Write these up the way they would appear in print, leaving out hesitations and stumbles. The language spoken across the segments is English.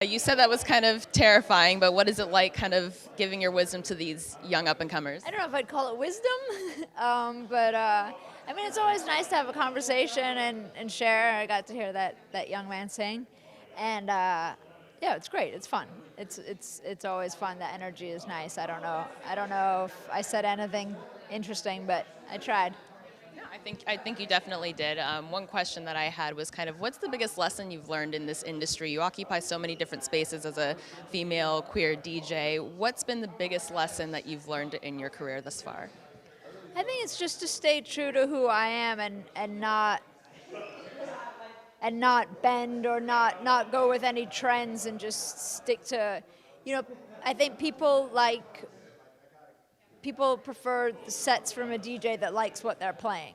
You said that was kind of terrifying, but what is it like kind of giving your wisdom to these young up-and-comers? I don't know if I'd call it wisdom, but I mean, it's always nice to have a conversation and share. I got to hear that young man sing, and yeah, it's great. It's fun. It's always fun. The energy is nice. I don't know if I said anything interesting, but I tried. Yeah, I think you definitely did. One question that I had was kind of, what's the biggest lesson you've learned in this industry? You occupy so many different spaces as a female queer DJ. What's been the biggest lesson that you've learned in your career thus far? I think it's just to stay true to who I am and not bend or not go with any trends and just stick to, you know, I think people prefer the sets from a DJ that likes what they're playing.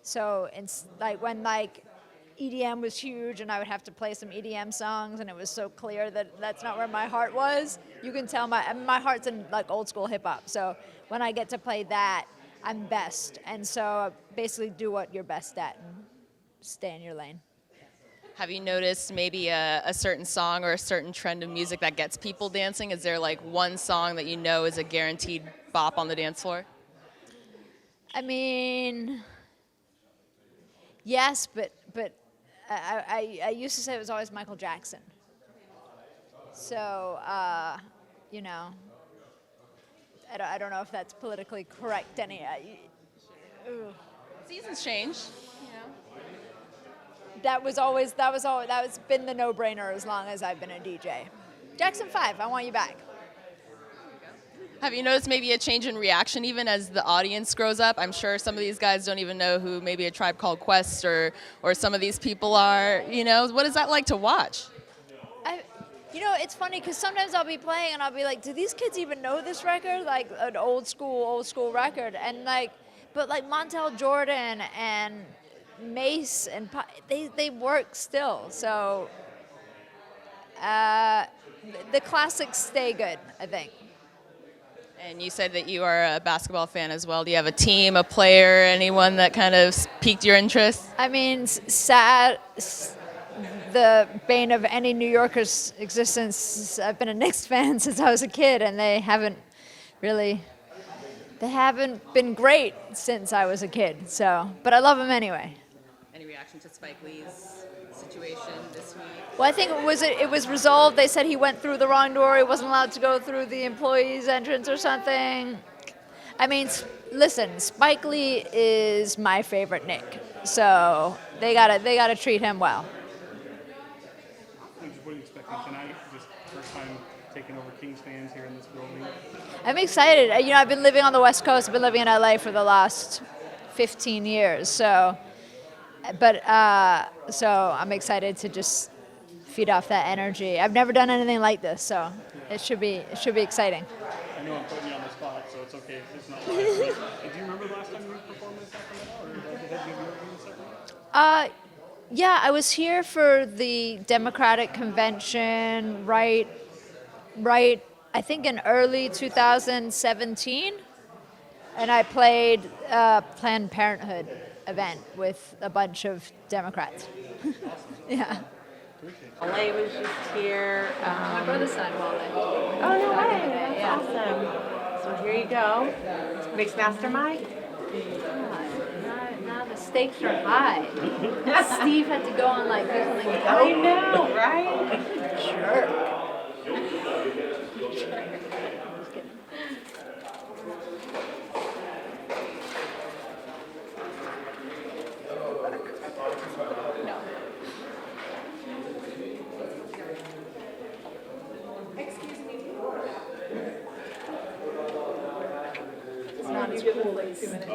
So it's like when EDM was huge and I would have to play some EDM songs and it was so clear that that's not where my heart was. You can tell my heart's in like old school hip hop. So when I get to play that, I'm best. And so basically do what you're best at and stay in your lane. Have you noticed maybe a certain song or a certain trend of music that gets people dancing? Is there like one song that you know is a guaranteed bop on the dance floor? I mean, yes, but I used to say it was always Michael Jackson. So you know, I don't know if that's politically correct. Seasons change. That was been the no-brainer as long as I've been a DJ. Jackson 5, I want you back. Have you noticed maybe a change in reaction even as the audience grows up? I'm sure some of these guys don't even know who maybe a Tribe Called Quest or some of these people are. You know, what is that like to watch? It's funny because sometimes I'll be playing and I'll be like, do these kids even know this record? Like an old school record. And but Montel Jordan and Mace and they work still. So the classics stay good, I think. And you said that you are a basketball fan as well. Do you have a team, a player, anyone that kind of piqued your interest? I mean, sad. The bane of any New Yorker's existence. I've been a Knicks fan since I was a kid, and they haven't been great since I was a kid. So, but I love them anyway. Any reaction to Spike Lee's situation this week? Well, I think it was resolved. They said he went through the wrong door. He wasn't allowed to go through the employee's entrance or something. I mean, listen, Spike Lee is my favorite Knick, so they gotta treat him well. What are you expecting tonight? Just first time taking over Kings fans here in this building. I'm excited. I've been living on the West Coast. I've been living in LA for the last 15 years. So I'm excited to just feed off that energy. I've never done anything like this, so it should be exciting. I know I'm putting you on the spot, so it's okay if it's not live. Do you remember the last time you performed in Sacramento, or have you ever been in Sacramento? Yeah, I was here for the Democratic convention, right. I think in early 2017, and I played a Planned Parenthood event with a bunch of Democrats. Yeah. LA was just here. My brother signed Wale. Oh, no way. That's awesome. So here you go. Mixed Mastermind. Now the stakes are high. Steve had to go on do something. I know, right? Jerk. It's not as cool as 2 minutes.